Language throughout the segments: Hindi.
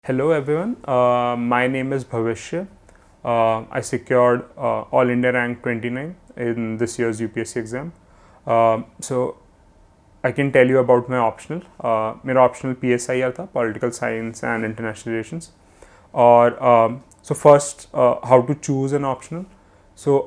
Hello everyone, my name is Bhavishya. I secured All India rank 29 in this year's UPSC exam. So I can tell you about my optional. मेरा optional PSIR था, Political Science and International Relations. और so first how to choose an optional. So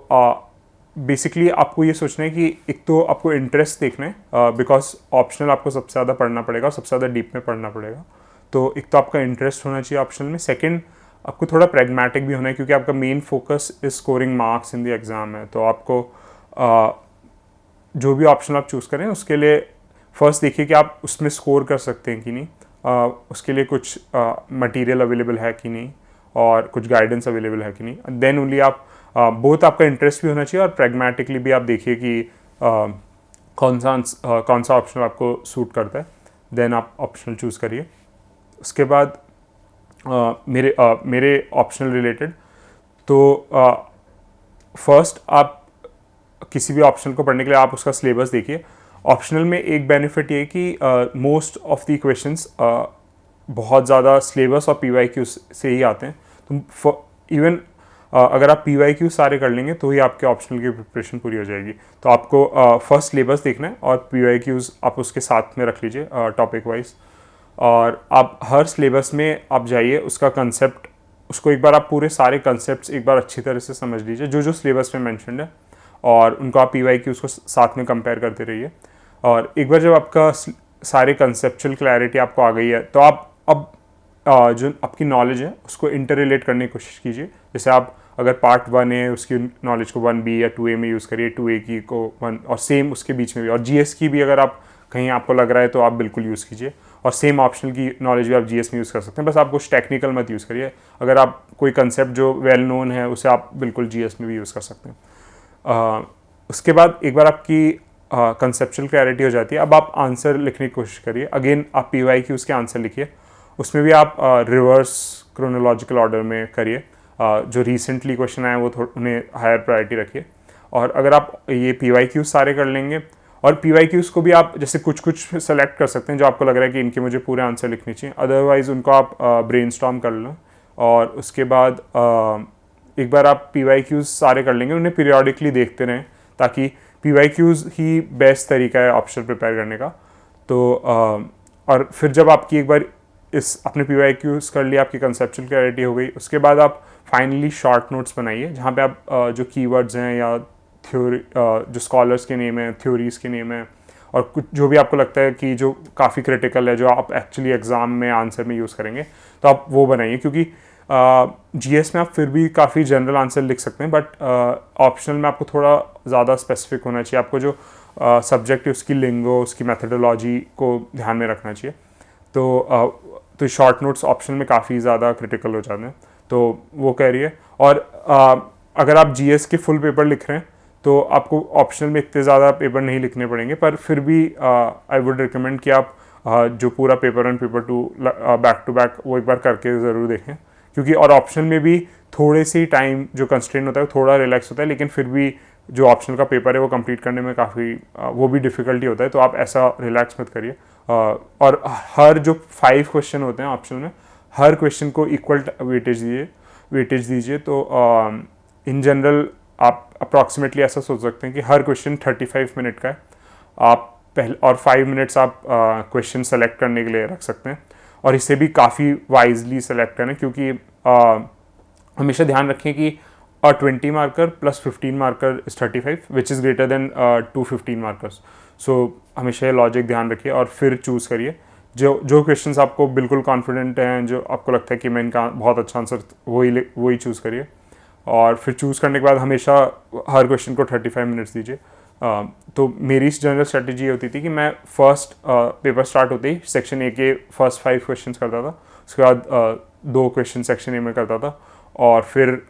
basically आपको ये सोचना है कि एक तो आपको इंटरेस्ट देखना है बिकॉज ऑप्शनल आपको सबसे ज़्यादा पढ़ना पड़ेगा और सबसे ज़्यादा डीप में पढ़ना पड़ेगा. तो एक तो आपका इंटरेस्ट होना चाहिए ऑप्शनल में. सेकंड, आपको थोड़ा प्रैग्मेटिक भी होना है क्योंकि आपका main focus is scoring marks in the exam है. तो आपको जो भी ऑप्शन आप चूज़ करें उसके लिए फर्स्ट देखिए कि आप उसमें स्कोर कर सकते हैं कि नहीं. उसके लिए कुछ मटेरियल अवेलेबल है कि नहीं और कुछ गाइडेंस अवेलेबल है कि नहीं. देन ओनली आप बोथ आपका इंटरेस्ट भी होना चाहिए और प्रैग्मेटिकली भी आप देखिए कि कौन सा ऑप्शन आपको सूट करता है. देन आप ऑप्शनल चूज़ करिए. उसके बाद मेरे ऑप्शनल रिलेटेड तो फर्स्ट आप किसी भी ऑप्शनल को पढ़ने के लिए आप उसका सिलेबस देखिए. ऑप्शनल में एक बेनिफिट ये कि मोस्ट ऑफ द क्वेश्चंस बहुत ज़्यादा सिलेबस और PYQ से ही आते हैं. तो इवन अगर आप PYQ सारे कर लेंगे तो ही आपके ऑप्शनल की प्रिपरेशन पूरी हो जाएगी. तो आपको फर्स्ट सिलेबस देखना है और PYQs आप उसके साथ में रख लीजिए टॉपिक वाइज. और आप हर सिलेबस में आप जाइए, उसका कंसेप्ट उसको एक बार आप पूरे सारे कंसेप्ट्स एक बार अच्छी तरह से समझ लीजिए जो जो सिलेबस में मेंशन्ड है और उनको आप PYQ उसको साथ में कंपेयर करते रहिए. और एक बार जब आपका सारे कंसेप्चुअल क्लैरिटी आपको आ गई है तो आप अब जो आपकी नॉलेज है उसको इंटर रिलेट करने की कोशिश कीजिए. जैसे आप अगर पार्ट 1 है उसकी नॉलेज को 1B या 2A में यूज़ करिए, 2A की को 1 और सेम उसके बीच में भी. और GS की भी अगर आप कहीं आपको लग रहा है तो आप बिल्कुल यूज़ कीजिए. और सेम ऑप्शनल की नॉलेज भी आप GS में यूज़ कर सकते हैं. बस आप कुछ टेक्निकल मत यूज़ करिए. अगर आप कोई कंसेप्ट जो वेल नोन है उसे आप बिल्कुल GS में भी यूज़ कर सकते हैं. उसके बाद एक बार आपकी कंसेप्चुअल क्लैरिटी हो जाती है, अब आप आंसर लिखने की कोशिश करिए. अगेन आप PYQ के आंसर लिखिए. उसमें भी आप रिवर्स क्रोनोलॉजिकल ऑर्डर में करिए. जो रिसेंटली क्वेश्चन आए वो उन्हें हायर प्रायोरिटी रखिए. और अगर आप ये PYQ सारे कर लेंगे और PYQs को भी आप जैसे कुछ कुछ सेलेक्ट कर सकते हैं जो आपको लग रहा है कि इनके मुझे पूरे आंसर लिखने चाहिए. अदरवाइज़ उनको आप ब्रेनस्टॉर्म कर लो. और उसके बाद एक बार आप PYQs सारे कर लेंगे, उन्हें पीरियोडिकली देखते रहें ताकि PYQs ही बेस्ट तरीका है ऑप्शन प्रिपेयर करने का. तो और फिर जब आपकी एक बार इस अपने PYQs कर लिया, आपकी कंसेप्चुअल क्लैरिटी हो गई, उसके बाद आप फाइनली शॉर्ट नोट्स बनाइए जहाँ पे आप जो कीवर्ड्स हैं या थ्योरी जो स्कॉलर्स के नेम है, थ्योरीज़ के नेम है और कुछ जो भी आपको लगता है कि जो काफ़ी क्रिटिकल है, जो आप एक्चुअली एग्ज़ाम में आंसर में यूज़ करेंगे, तो आप वो बनाइए. क्योंकि GS में आप फिर भी काफ़ी जनरल आंसर लिख सकते हैं बट ऑप्शनल में आपको थोड़ा ज़्यादा स्पेसिफिक होना चाहिए. आपको जो सब्जेक्ट है उसकी लिंगो, उसकी मेथडोलॉजी को ध्यान में रखना चाहिए. तो शॉर्ट नोट्स ऑप्शन में काफ़ी ज़्यादा क्रिटिकल हो जाते हैं. तो वो कह रही है. और अगर आप GS के फुल पेपर लिख रहे हैं तो आपको ऑप्शनल में इतने ज़्यादा पेपर नहीं लिखने पड़ेंगे, पर फिर भी आई वुड रिकमेंड कि आप जो पूरा paper 1 paper 2 back to back वो एक बार करके ज़रूर देखें. क्योंकि और ऑप्शनल में भी थोड़े सी टाइम जो कंस्ट्रेंट होता है वो थोड़ा रिलैक्स होता है, लेकिन फिर भी जो ऑप्शनल का पेपर है वो कंप्लीट करने में काफ़ी वो भी डिफ़िकल्टी होता है. तो आप ऐसा रिलैक्स मत करिए. और हर जो 5 क्वेश्चन होते हैं ऑप्शनल में, हर क्वेश्चन को इक्वल वेटेज दीजिए. तो इन जनरल आप अप्रॉक्सीमेटली ऐसा सोच सकते हैं कि हर क्वेश्चन 35 मिनट का है. आप पहले और 5 मिनट्स आप क्वेश्चन सेलेक्ट करने के लिए रख सकते हैं. और इसे भी काफ़ी वाइजली सेलेक्ट करें क्योंकि हमेशा ध्यान रखें कि 20 marker plus 15 marker is 35 which is greater than 2 15 markers. So हमेशा ये लॉजिक ध्यान रखिए और फिर चूज़ करिए जो क्वेश्चंस आपको बिल्कुल कॉन्फिडेंट हैं, जो आपको लगता है कि मैं इनका बहुत अच्छा आंसर वही चूज़ करिए. और फिर चूज़ करने के बाद हमेशा हर क्वेश्चन को 35 मिनट्स दीजिए. तो मेरी जनरल स्ट्रेटजी ये होती थी कि मैं फर्स्ट पेपर स्टार्ट होते ही सेक्शन A के फर्स्ट 5 क्वेश्चन करता था. उसके बाद 2 क्वेश्चन सेक्शन A में करता था और फिर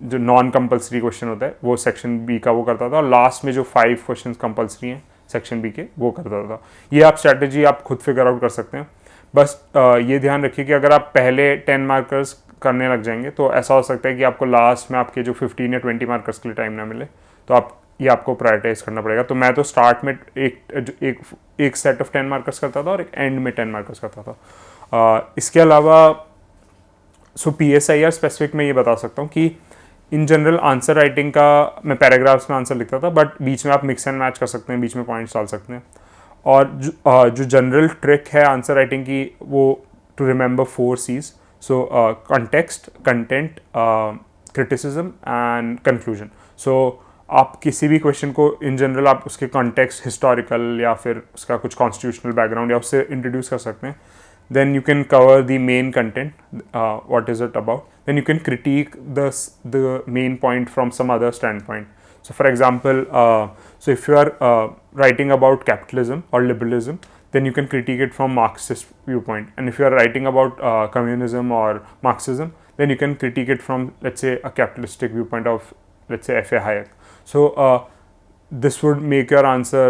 जो नॉन कंपल्सरी क्वेश्चन होता है वो सेक्शन B का वो करता था. और लास्ट में जो 5 क्वेश्चन कंपल्सरी हैं सेक्शन B के वो करता था. ये आप स्ट्रैटेजी आप खुद फिगर आउट कर सकते हैं. बस ये ध्यान रखिए कि अगर आप पहले 10 मार्कर्स करने लग जाएंगे तो ऐसा हो सकता है कि आपको लास्ट में आपके जो 15 या 20 मार्कर्स के लिए टाइम ना मिले. तो आपको प्रायोरिटाइज करना पड़ेगा. तो मैं तो स्टार्ट में एक सेट ऑफ 10 मार्कर्स करता था और एक एंड में 10 मार्कर्स करता था. इसके अलावा सो PSIR स्पेसिफिक मैं ये बता सकता हूँ कि इन जनरल आंसर राइटिंग का मैं पैराग्राफ्स में आंसर लिखता था, बट बीच में आप मिक्स एंड मैच कर सकते हैं, बीच में पॉइंट्स डाल सकते हैं। और जो जनरल ट्रिक है आंसर राइटिंग की वो to remember 4 C's, so context, content, criticism and conclusion. So आप किसी भी क्वेश्चन को इन जनरल आप उसके कॉन्टेक्स्ट, हिस्टोरिकल या फिर उसका कुछ कॉन्स्टिट्यूशनल बैकग्राउंड या उससे इंट्रोड्यूस कर सकते हैं। Then you can cover the main content, what is it about. Then you can critique the main point from some other standpoint. So for example, so if you are writing about capitalism or liberalism, then you can critique it from Marxist viewpoint. And if you are writing about communism or Marxism, then you can critique it from, let's say, a capitalistic viewpoint of, let's say, F.A. Hayek. So this would make your answer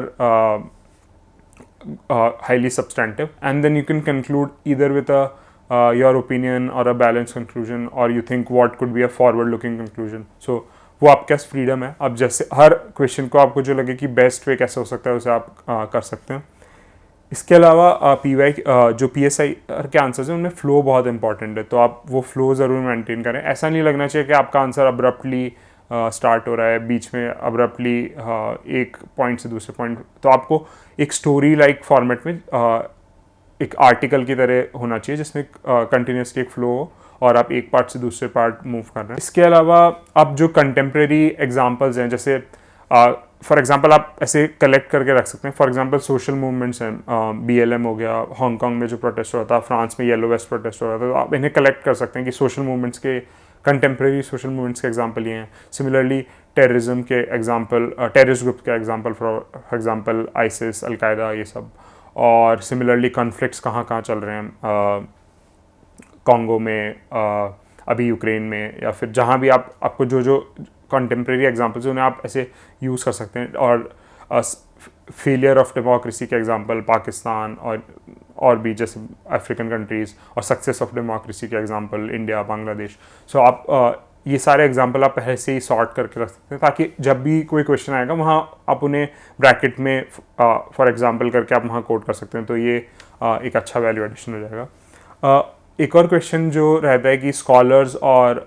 highly substantive, and then you can conclude either with a your opinion or a balanced conclusion, or you think what could be a forward looking conclusion. So वो आपके पास फ्रीडम है, आप जैसे हर क्वेश्चन को आपको जो लगे कि बेस्ट वे कैसे हो सकता है उसे आप कर सकते हैं। इसके अलावा जो PSIR के आंसर्स हैं उनमें फ्लो बहुत इंपॉर्टेंट है, तो आप वो फ्लो ज़रूर मेंटेन करें। ऐसा नहीं लगना चाहिए कि आपका आंसर अब्रप्टली स्टार्ट हो रहा है, बीच में अब्रप्टली एक पॉइंट से दूसरे पॉइंट, तो आपको एक स्टोरी लाइक फॉर्मेट में एक आर्टिकल की तरह होना चाहिए जिसमें कंटिन्यूसली एक फ्लो हो और आप एक पार्ट से दूसरे पार्ट मूव कर रहे हैं। इसके अलावा आप जो कंटेम्प्रेरी एग्जांपल्स हैं, जैसे फॉर एग्जांपल आप ऐसे कलेक्ट करके रख सकते हैं। फॉर एग्जांपल सोशल मूवमेंट्स हैं, BLM हो गया, हांगकांग में जो प्रोटेस्ट हो रहा था, फ्रांस में येलो वेस्ट प्रोटेस्ट हो रहा था, तो आप इन्हें कलेक्ट कर सकते हैं कि सोशल मूवमेंट्स के कंटेम्प्रेरी सोशल मूवमेंट्स के एग्जांपल ये हैं। सिमिलरली टेररिज्म के एग्जांपल, टेररिस्ट ग्रुप के example, for example ISIS, al Qaeda, ये सब। और सिमिलरली कॉन्फ्लिक्ट्स कहाँ कहाँ चल रहे हैं, कॉन्गो में, अभी यूक्रेन में, या फिर जहाँ भी आपको जो कंटेम्प्रेरी एग्जांपल्स हैं उन्हें आप ऐसे यूज़ कर सकते हैं। और फेलियर ऑफ डेमोक्रेसी के एग्जांपल पाकिस्तान और भी जैसे अफ्रीकन कंट्रीज़, और सक्सेस ऑफ डेमोक्रेसी के एग्जांपल इंडिया, बांग्लादेश। सो आप ये सारे एग्जांपल आप पहले से ही सॉर्ट करके रख सकते हैं, ताकि जब भी कोई क्वेश्चन आएगा वहाँ आप उन्हें ब्रैकेट में फॉर एग्जांपल करके आप वहाँ कोड कर सकते हैं, तो ये एक अच्छा वैल्यू एडिशन हो जाएगा। एक और क्वेश्चन जो रहता है कि स्कॉलर्स और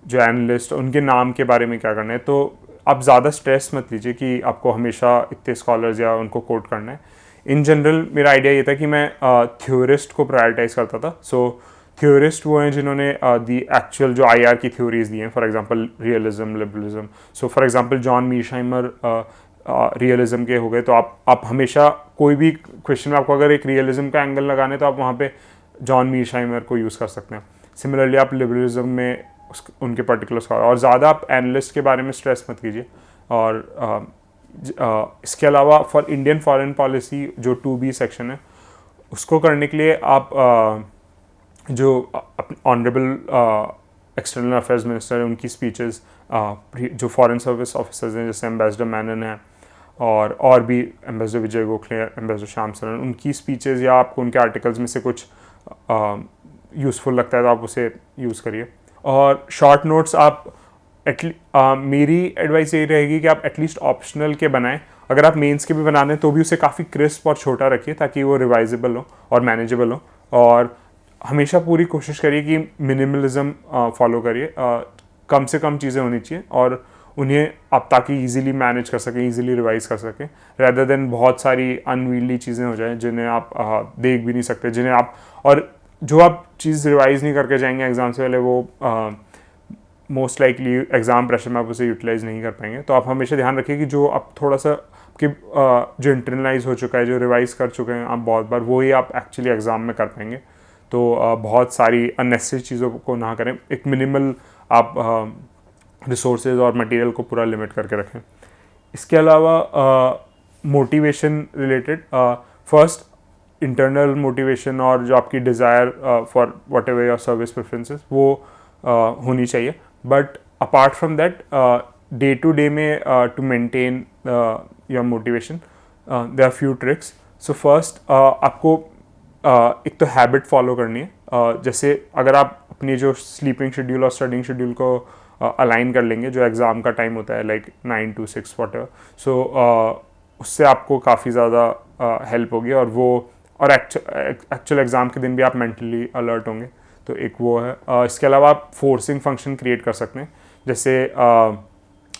जो एनालिस्ट, उनके नाम के बारे में क्या करना है, तो आप ज़्यादा स्ट्रेस मत लीजिए कि आपको हमेशा इतने स्कॉलर्स या उनको कोट करना है। इन जनरल मेरा आइडिया ये था कि मैं थ्योरिस्ट को प्रायोरिटाइज करता था। सो थ्योरिस्ट वो हैं जिन्होंने दी एक्चुअल जो IR की थ्योरीज दी हैं, for example realism, liberalism. So for example John Mearsheimer realism के हो गए, तो आप हमेशा कोई भी क्वेश्चन में आपको अगर एक रियलिज्म का एंगल लगाना है तो आप वहाँ पे जॉन मीरशाइमर को यूज़ कर सकते हैं। सिमिलरली आप लिबरलिज्म में उनके पर्टिकुलर स्कॉलर, और ज़्यादा आप एनालिस्ट के बारे में स्ट्रेस मत कीजिए। और इसके अलावा फॉर इंडियन फॉरेन पॉलिसी जो 2B सेक्शन है, उसको करने के लिए आप जो ऑनरेबल एक्सटर्नल अफेयर्स मिनिस्टर हैं उनकी स्पीचेस, जो फॉरेन सर्विस ऑफिसर्स हैं जैसे एम्बेसडर मैनन है और भी एम्बेसडर विजय गोखले, एम्बेसडर श्याम सरन, उनकी स्पीचेस या आपको उनके आर्टिकल्स में से कुछ यूज़फुल लगता है तो आप उसे यूज़ करिए। और शॉर्ट नोट्स आप मेरी एडवाइस यही रहेगी कि आप एटलीस्ट ऑप्शनल के बनाएं। अगर आप मेंस के भी बना दें तो भी उसे काफ़ी क्रिस्प और छोटा रखिए ताकि वो रिवाइजेबल हो और मैनेजेबल हो। और हमेशा पूरी कोशिश करिए कि मिनिमलिज्म फॉलो करिए, कम से कम चीज़ें होनी चाहिए और उन्हें आप ताकि इजीली मैनेज कर सकें, इजीली रिवाइज कर सकें, रेदर देन बहुत सारी अनवील्डी चीज़ें हो जाएं जिन्हें आप देख भी नहीं सकते, जिन्हें आप, और जो आप चीज़ रिवाइज नहीं करके जाएंगे एग्ज़ाम से पहले, वो मोस्ट लाइकली एग्ज़ाम प्रेशर में आप उसे यूटिलाइज नहीं कर पाएंगे। तो आप हमेशा ध्यान रखिए कि जो आप थोड़ा सा कि जो इंटरनलाइज हो चुका है, जो रिवाइज कर चुके हैं आप बहुत बार, वो ही आप एक्चुअली एग्ज़ाम में कर पाएंगे। तो बहुत सारी अननेसेसरी चीज़ों को ना करें, एक मिनिमल आप रिसोर्सेज और मटेरियल को पूरा लिमिट करके रखें। इसके अलावा motivation related, first internal motivation और जो आपकी desire for whatever your service preferences वो होनी चाहिए। But apart from that, day to day में to maintain your motivation there are few tricks. So first आपको एक तो हैबिट फॉलो करनी है। जैसे अगर आप अपनी जो स्लीपिंग शेड्यूल और स्टडिंग शेड्यूल को अलाइन कर लेंगे, जो एग्ज़ाम का टाइम होता है लाइक 9 to 6 वॉट एवर, सो उससे आपको काफ़ी ज़्यादा हेल्प होगी और वो और एक्चुअल एग्ज़ाम के दिन भी आप मेंटली अलर्ट होंगे, तो एक वो है। इसके अलावा आप फोर्सिंग फंक्शन क्रिएट कर सकते हैं, जैसे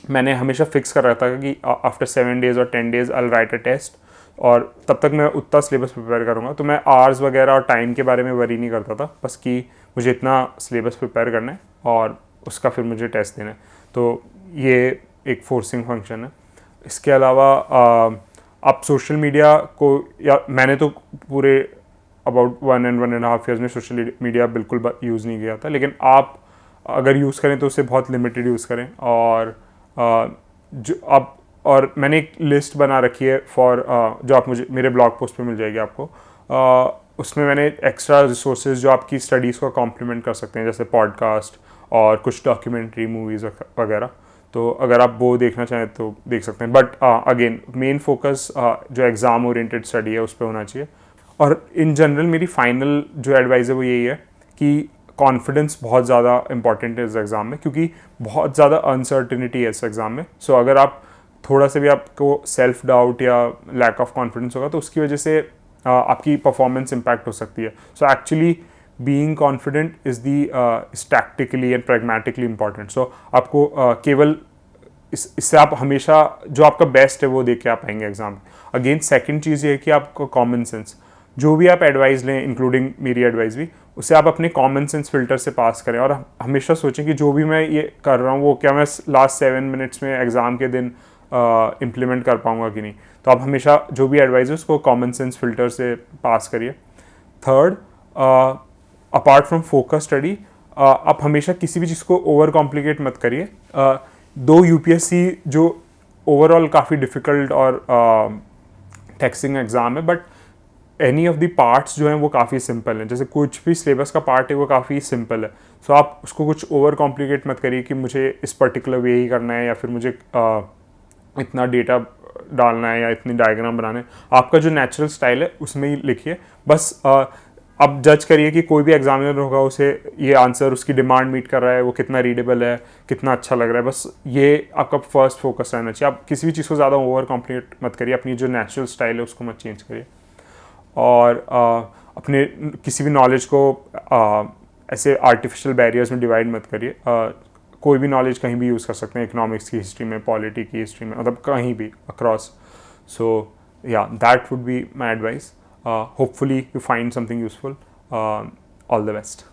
मैंने हमेशा फिक्स कर रखा था कि आफ्टर 7 days और 10 days I write a test, और तब तक मैं उतना सिलेबस प्रिपेयर करूँगा, तो मैं आवर्स वगैरह और टाइम के बारे में वरी नहीं करता था, बस कि मुझे इतना सिलेबस प्रिपेयर करना है और उसका फिर मुझे टेस्ट देना है। तो ये एक फोर्सिंग फंक्शन है। इसके अलावा आप सोशल मीडिया को, या मैंने तो पूरे अबाउट 1.5 years में सोशल मीडिया बिल्कुल यूज़ नहीं किया था, लेकिन आप अगर यूज़ करें तो उसे बहुत लिमिटेड यूज़ करें। और जो आप, और मैंने एक लिस्ट बना रखी है फॉर जो आप मुझे मेरे ब्लॉग पोस्ट पे मिल जाएगी आपको, उसमें मैंने एक्स्ट्रा रिसोर्सेज जो आपकी स्टडीज़ को कॉम्प्लीमेंट कर सकते हैं, जैसे पॉडकास्ट और कुछ डॉक्यूमेंट्री मूवीज़ वगैरह। तो अगर आप वो देखना चाहें तो देख सकते हैं, बट अगेन मेन फोकस जो एग्ज़ाम ओरिएंटेड स्टडी है उस पर होना चाहिए। और इन जनरल मेरी फाइनल जो एडवाइस है वो यही है कि कॉन्फिडेंस बहुत ज़्यादा इंपॉर्टेंट है इस एग्ज़ाम में, क्योंकि बहुत ज़्यादा अनसर्टिनिटी है इस एग्ज़ाम में। सो अगर आप थोड़ा सा भी आपको सेल्फ डाउट या लैक ऑफ कॉन्फिडेंस होगा तो उसकी वजह से आपकी परफॉर्मेंस इम्पैक्ट हो सकती है। So actually being confident is tactically and pragmatically important. So आपको केवल इससे आप हमेशा जो आपका बेस्ट है वो दे के आप आएंगे एग्ज़ाम। अगेन सेकंड चीज़ ये है कि आपको कॉमन सेंस, जो भी आप एडवाइस लें इंक्लूडिंग मेरी एडवाइस भी, उसे आप अपने कॉमन सेंस फिल्टर से पास करें। और हमेशा सोचें कि जो भी मैं ये कर रहा हूँ वो क्या मैं लास्ट 7 minutes में एग्ज़ाम के दिन इम्प्लीमेंट कर पाऊँगा कि नहीं। तो आप हमेशा जो भी एडवाइस है उसको कॉमन सेंस फिल्टर से पास करिए। Third, apart from focus study, आप हमेशा किसी भी चीज़ को ओवर कॉम्प्लिकेट मत करिए। दो यूपीएससी जो ओवरऑल काफ़ी डिफ़िकल्ट और टैक्सिंग एग्ज़ाम है, but any of the parts जो हैं वो काफ़ी सिंपल हैं। जैसे कुछ भी सिलेबस का पार्ट है वो काफ़ी सिंपल है। सो आप उसको कुछ ओवर कॉम्प्लिकेट मत करिए कि मुझे इस पर्टिकुलर वे ही करना है, या फिर मुझे इतना डेटा डालना है या इतनी डायग्राम बनाना है। आपका जो नेचुरल स्टाइल है उसमें ही लिखिए। बस अब जज करिए कि कोई भी एग्जामिनर होगा उसे ये आंसर उसकी डिमांड मीट कर रहा है, वो कितना रीडेबल है, कितना अच्छा लग रहा है। बस ये आपका फर्स्ट फोकस रहना चाहिए। आप किसी भी चीज़ को ज़्यादा ओवर कॉम्प्लिकेट मत करिए, अपनी जो नेचुरल स्टाइल है उसको मत चेंज करिए। और अपने किसी भी नॉलेज को ऐसे आर्टिफिशियल बैरियर्स में डिवाइड मत करिए। कोई भी नॉलेज कहीं भी यूज़ कर सकते हैं, इकोनॉमिक्स की हिस्ट्री में, पॉलिटी की हिस्ट्री में, मतलब कहीं भी अक्रॉस। सो या that would be my advice. Hopefully you find something useful. All the best.